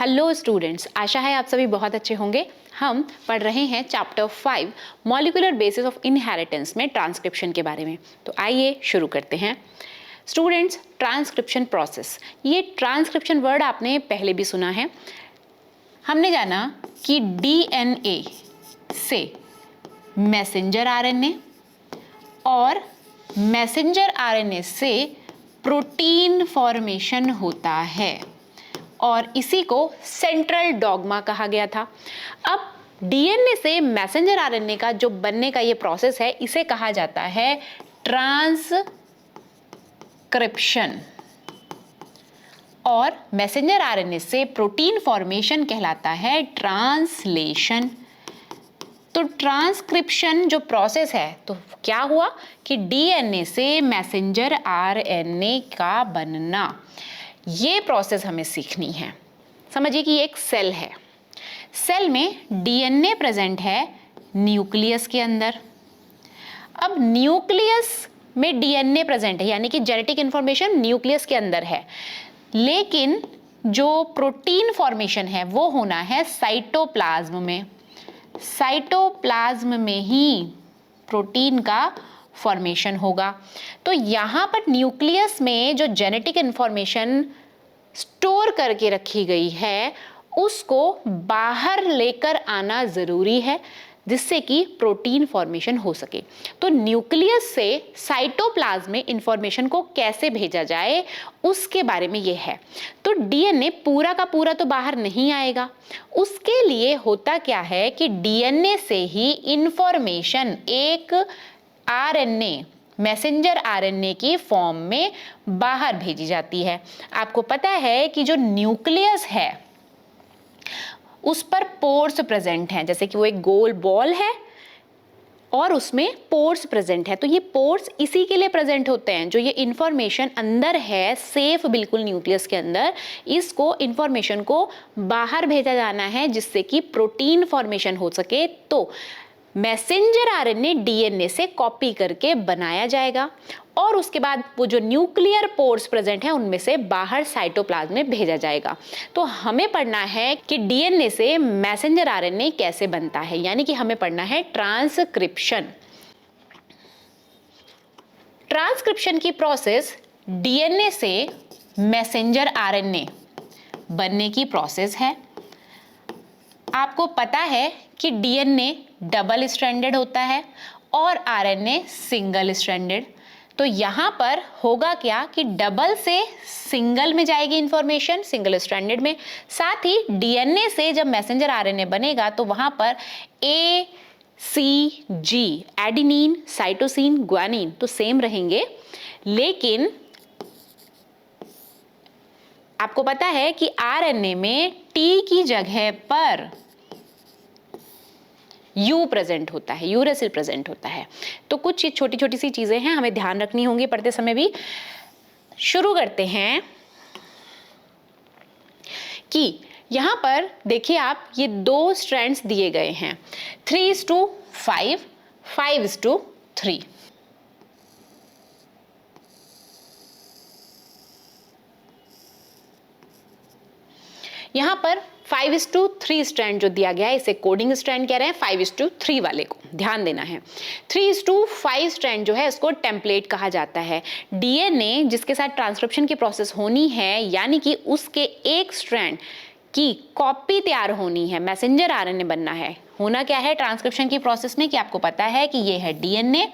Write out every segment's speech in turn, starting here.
Hello students, आशा है आप सभी बहुत अच्छे होंगे। हम पढ़ रहे हैं chapter 5 molecular basis of inheritance में ट्रांसक्रिप्शन के बारे में। तो आइए शुरू करते हैं। स्टूडेंट्स, ट्रांसक्रिप्शन प्रोसेस, ये ट्रांसक्रिप्शन वर्ड आपने पहले भी सुना है। हमने जाना कि डीएनए से मैसेंजर आरएनए और मैसेंजर आरएनए से प्रोटीन फॉर्मेशन होता है और इसी को सेंट्रल डॉगमा कहा गया था। अब डीएनए से मैसेंजर आरएनए का जो बनने का ये प्रोसेस है, इसे कहा जाता है ट्रांसक्रिप्शन, और मैसेंजर आरएनए से प्रोटीन फॉर्मेशन कहलाता है ट्रांसलेशन। तो ट्रांसक्रिप्शन जो प्रोसेस है, तो क्या हुआ कि डीएनए से मैसेंजर आरएनए का बनना, ये प्रोसेस हमें सीखनी है। समझिए कि ये एक सेल है। सेल में डीएनए प्रेजेंट है न्यूक्लियस के अंदर। अब न्यूक्लियस में डीएनए प्रेजेंट है, यानी कि जेनेटिक इंफॉर्मेशन न्यूक्लियस के अंदर है, लेकिन जो प्रोटीन फॉर्मेशन है वो होना है साइटोप्लाज्म में। साइटोप्लाज्म में ही प्रोटीन का फॉर्मेशन होगा। तो यहाँ पर न्यूक्लियस में जो जेनेटिक इंफॉर्मेशन स्टोर करके रखी गई है, उसको बाहर लेकर आना ज़रूरी है, जिससे कि प्रोटीन फॉर्मेशन हो सके। तो न्यूक्लियस से साइटोप्लाज्म में इंफॉर्मेशन को कैसे भेजा जाए, उसके बारे में ये है। तो डीएनए पूरा का पूरा तो बाहर नहीं आएगा। उसके लिए होता क्या है कि डीएनए से ही इंफॉर्मेशन एक आरएनए, मैसेंजर आरएनए की फॉर्म में बाहर भेजी जाती है। आपको पता है कि जो न्यूक्लियस है उस पर पोर्स प्रेजेंट हैं, जैसे कि वो एक गोल बॉल है और उसमें पोर्स प्रेजेंट है। तो ये पोर्स इसी के लिए प्रेजेंट होते हैं, जो ये इंफॉर्मेशन अंदर है सेफ बिल्कुल न्यूक्लियस के अंदर, इसको इंफॉर्मेशन को बाहर भेजा जाना है जिससे कि प्रोटीन फॉर्मेशन हो सके। तो मैसेंजर आरएनए डीएनए से कॉपी करके बनाया जाएगा और उसके बाद वो जो न्यूक्लियर पोर्स प्रेजेंट हैं उनमें से बाहर साइटोप्लाज्म में भेजा जाएगा। तो हमें पढ़ना है कि डीएनए से मैसेंजर आरएनए कैसे बनता है, यानी कि हमें पढ़ना है ट्रांसक्रिप्शन। ट्रांसक्रिप्शन की प्रोसेस डीएनए से मैसेंजर आरएनए बनने की प्रोसेस है। आपको पता है कि डीएनए डबल स्ट्रैंडेड होता है और आरएनए सिंगल स्ट्रैंडेड। तो यहाँ पर होगा क्या कि डबल से सिंगल में जाएगी इंफॉर्मेशन, सिंगल स्ट्रैंडेड में। साथ ही डीएनए से जब मैसेंजर आरएनए बनेगा तो वहाँ पर ए, सी, जी, एडेनिन, साइटोसिन, ग्वानिन तो सेम रहेंगे, लेकिन आपको पता है कि आरएनए में टी की जगह पर यू प्रेजेंट होता है, यूरेसिल प्रेजेंट होता है। तो कुछ छोटी छोटी सी चीजें हैं, हमें ध्यान रखनी होंगी पढ़ते समय भी। शुरू करते हैं कि यहां पर देखिए आप, ये दो स्ट्रैंड्स दिए गए हैं, 3:5, 5:3। यहां पर 5:3 स्ट्रैंड जो दिया गया है, इसे कोडिंग स्ट्रैंड कह रहे हैं। 5:3 वाले को ध्यान देना है। 3:5 स्ट्रैंड जो है इसको टेम्पलेट कहा जाता है। डीएनए जिसके साथ ट्रांसक्रिप्शन की प्रोसेस होनी है, यानी कि उसके एक स्ट्रैंड की कॉपी तैयार होनी है, मैसेंजर आरएनए बनना है। होना क्या है ट्रांसक्रिप्शन की प्रोसेस में कि आपको पता है कि ये है डीएनए।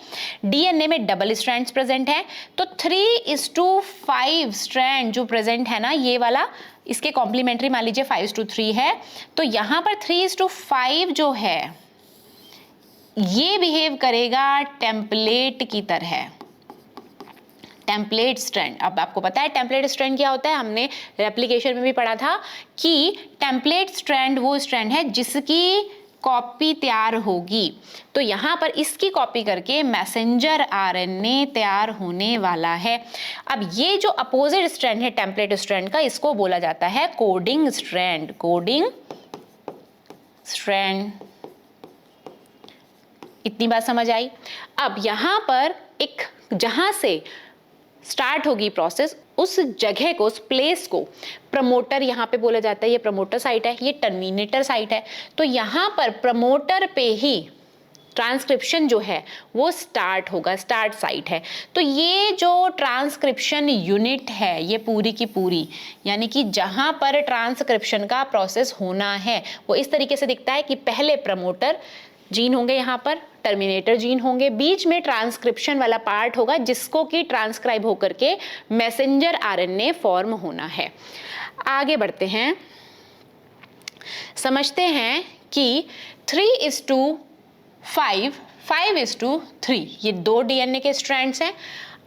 डीएनए में डबल स्ट्रैंड्स प्रेजेंट है, तो 3:5 स्ट्रैंड जो प्रेजेंट है ना, ये वाला, इसके कॉम्प्लीमेंट्री मान लीजिए 5:3 है। तो यहाँ पर 3:5 जो है ये बिहेव करेगा टेम्पलेट की तरह, टेम्पलेट स्ट्रैंड। अब आपको पता है टेम्पलेट स्ट्रैंड क्या होता है, हमने रेप्लिकेशन में भी पढ़ा था कि टेम्पलेट स्ट्रैंड वो स्ट्रैंड है जिसकी कॉपी तैयार होगी। तो यहाँ पर इसकी कॉपी करके मैसेंजर आरएनए तैयार होने वाला है। अब ये जो अपोजिट स्ट्रैंड है टेम्पलेट स्ट्रैंड का, इसको बोला जाता है कोडिंग स्ट्रैंड, कोडिंग स्ट्रैंड। इतनी बात समझ आई। अब यहाँ पर एक, जहां से स्टार्ट होगी प्रोसेस, उस जगह को, उस प्लेस को प्रमोटर यहाँ पे बोला जाता है, ये प्रमोटर साइट है, ये टर्मिनेटर साइट है। तो यहाँ पर प्रमोटर पे ही ट्रांसक्रिप्शन जो है वो स्टार्ट होगा, स्टार्ट साइट है। तो ये जो ट्रांसक्रिप्शन यूनिट है ये पूरी की पूरी, यानी कि जहाँ पर ट्रांसक्रिप्शन का प्रोसेस होना है वो इस तरीके से दिखता है कि पहले प्रमोटर जीन होंगे, यहाँ पर टर्मिनेटर जीन होंगे, बीच में ट्रांसक्रिप्शन वाला पार्ट होगा जिसको कि ट्रांसक्राइब होकर के मैसेंजर आरएनए फॉर्म होना है। आगे बढ़ते हैं, समझते हैं कि 3:5, 5:3 ये 2 डीएनए के स्ट्रैंड्स हैं।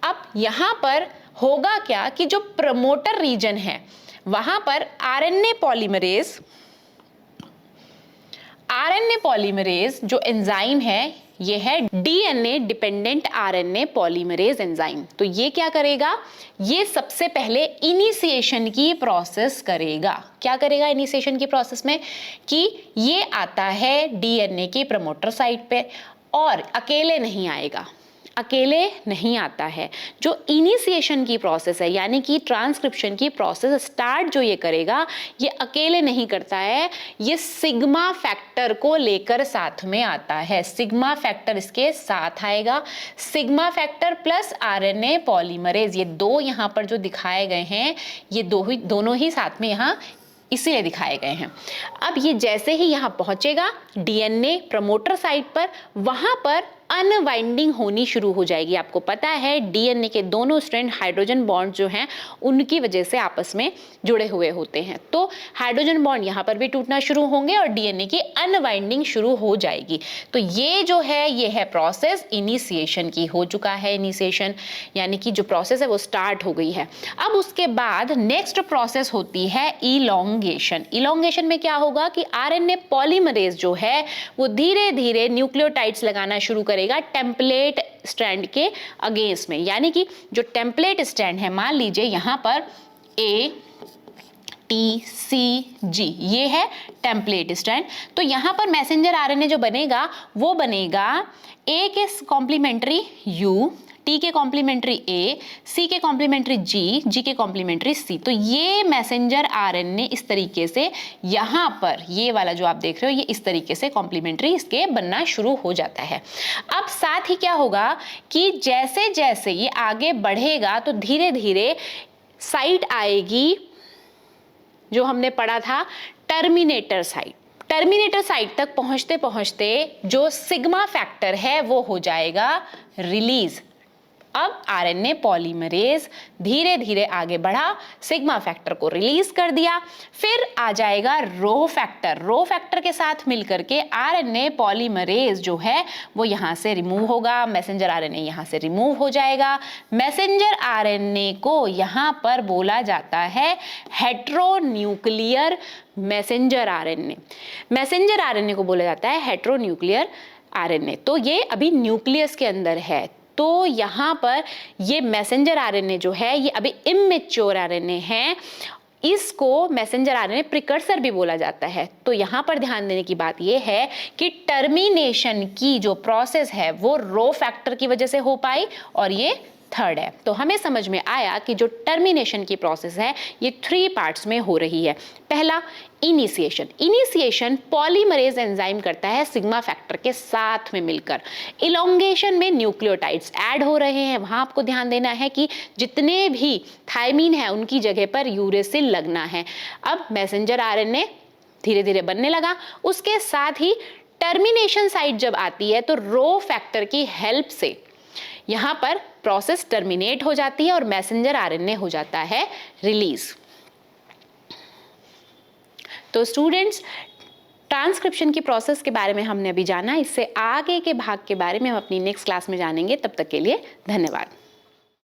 अब यहाँ पर होगा क्या कि जो प्रमोटर रीजन है वहां पर आरएनए पॉलीमरेज जो एंजाइम है ये है DNA dependent RNA polymerase enzyme. तो ये क्या करेगा, ये सबसे पहले इनिशिएशन की प्रोसेस करेगा। क्या करेगा इनिशिएशन की प्रोसेस में कि ये आता है डीएनए की प्रमोटर साइट पे और अकेले नहीं आएगा, अकेले नहीं आता है। जो इनिशिएशन की प्रोसेस है यानी कि ट्रांसक्रिप्शन की प्रोसेस स्टार्ट जो ये करेगा ये अकेले नहीं करता है, ये सिग्मा फैक्टर को लेकर साथ में आता है। सिग्मा फैक्टर इसके साथ आएगा, sigma factor plus RNA polymerase, ये 2 यहाँ पर जो दिखाए गए हैं ये दोनों ही साथ में यहाँ इसीलिए दिखाए गए हैं। अब ये जैसे ही यहाँ पहुंचेगा डीएनए प्रमोटर साइट पर, वहां पर अनवाइंडिंग होनी शुरू हो जाएगी। आपको पता है डीएनए के दोनों स्ट्रैंड हाइड्रोजन बॉन्ड जो हैं उनकी वजह से आपस में जुड़े हुए होते हैं। तो हाइड्रोजन बॉन्ड यहाँ पर भी टूटना शुरू होंगे और डीएनए की अनवाइंडिंग शुरू हो जाएगी। तो ये जो है ये है प्रोसेस इनिशिएशन की, हो चुका है इनिशिएशन, यानी कि जो प्रोसेस है वो स्टार्ट हो गई है। अब उसके बाद नेक्स्ट प्रोसेस होती है इलोंगेशन। इलोंगेशन में क्या होगा कि आरएनए पॉलीमरेज जो है वो धीरे धीरे न्यूक्लियोटाइड्स लगाना शुरू करेगा टेम्पलेट स्ट्रैंड के अगेंस्ट में। यानी कि जो टेम्पलेट स्ट्रैंड है, मान लीजिए यहाँ पर A T C G ये है टेम्पलेट स्ट्रैंड, तो यहाँ पर मैसेंजर आरएनए जो बनेगा वो बनेगा A के कॉम्प्लीमेंट्री U, T के कॉम्प्लीमेंट्री A, C के कॉम्प्लीमेंट्री G, G के कॉम्प्लीमेंट्री C। तो ये मैसेंजर आरएनए इस तरीके से यहाँ पर ये वाला जो आप देख रहे हो ये इस तरीके से कॉम्प्लीमेंट्री इसके बनना शुरू हो जाता है। अब साथ ही क्या होगा कि जैसे जैसे ये आगे बढ़ेगा तो धीरे धीरे साइट आएगी जो हमने पढ़ा था टर्मिनेटर साइट। टर्मिनेटर साइट तक पहुंचते पहुंचते जो सिग्मा फैक्टर है वो हो जाएगा रिलीज। अब आरएनए पॉलीमरेज धीरे धीरे आगे बढ़ा, सिग्मा फैक्टर को रिलीज कर दिया, फिर आ जाएगा रो फैक्टर। रो फैक्टर के साथ मिलकर के आरएनए पॉलीमरेज जो है वो यहाँ से रिमूव होगा, मैसेंजर आरएनए यहाँ से रिमूव हो जाएगा। मैसेंजर आरएनए को यहाँ पर बोला जाता है heteronuclear messenger RNA. Messenger RNA को बोला जाता है हेट्रोन्यूक्लियर आरएनए। तो ये अभी न्यूक्लियस के अंदर है, तो यहाँ पर ये मैसेंजर आरएनए जो है ये अभी इमेच्योर आरएनए है, इसको मैसेंजर आरएनए प्रिकर्सर भी बोला जाता है। तो यहाँ पर ध्यान देने की बात ये है कि टर्मिनेशन की जो प्रोसेस है वो रो फैक्टर की वजह से हो पाई और ये थर्ड है। तो हमें समझ में आया कि जो टर्मिनेशन की प्रोसेस है ये 3 पार्ट्स में हो रही है। पहला इनिशिएशन। इनिशिएशन पॉलीमरेज एंजाइम करता है सिग्मा फैक्टर के साथ में मिलकर। इलोंगेशन में न्यूक्लियोटाइड्स ऐड हो रहे हैं, वहां आपको ध्यान देना है कि जितने भी थायमीन है उनकी जगह पर यूरेसिल लगना है। अब मैसेंजर आरएनए धीरे धीरे बनने लगा, उसके साथ ही टर्मिनेशन साइट जब आती है तो रो फैक्टर की हेल्प से यहाँ पर प्रोसेस टर्मिनेट हो जाती है और मैसेंजर आरएनए हो जाता है रिलीज। तो स्टूडेंट्स, ट्रांसक्रिप्शन की प्रोसेस के बारे में हमने अभी जाना, इससे आगे के भाग के बारे में हम अपनी नेक्स्ट क्लास में जानेंगे। तब तक के लिए धन्यवाद।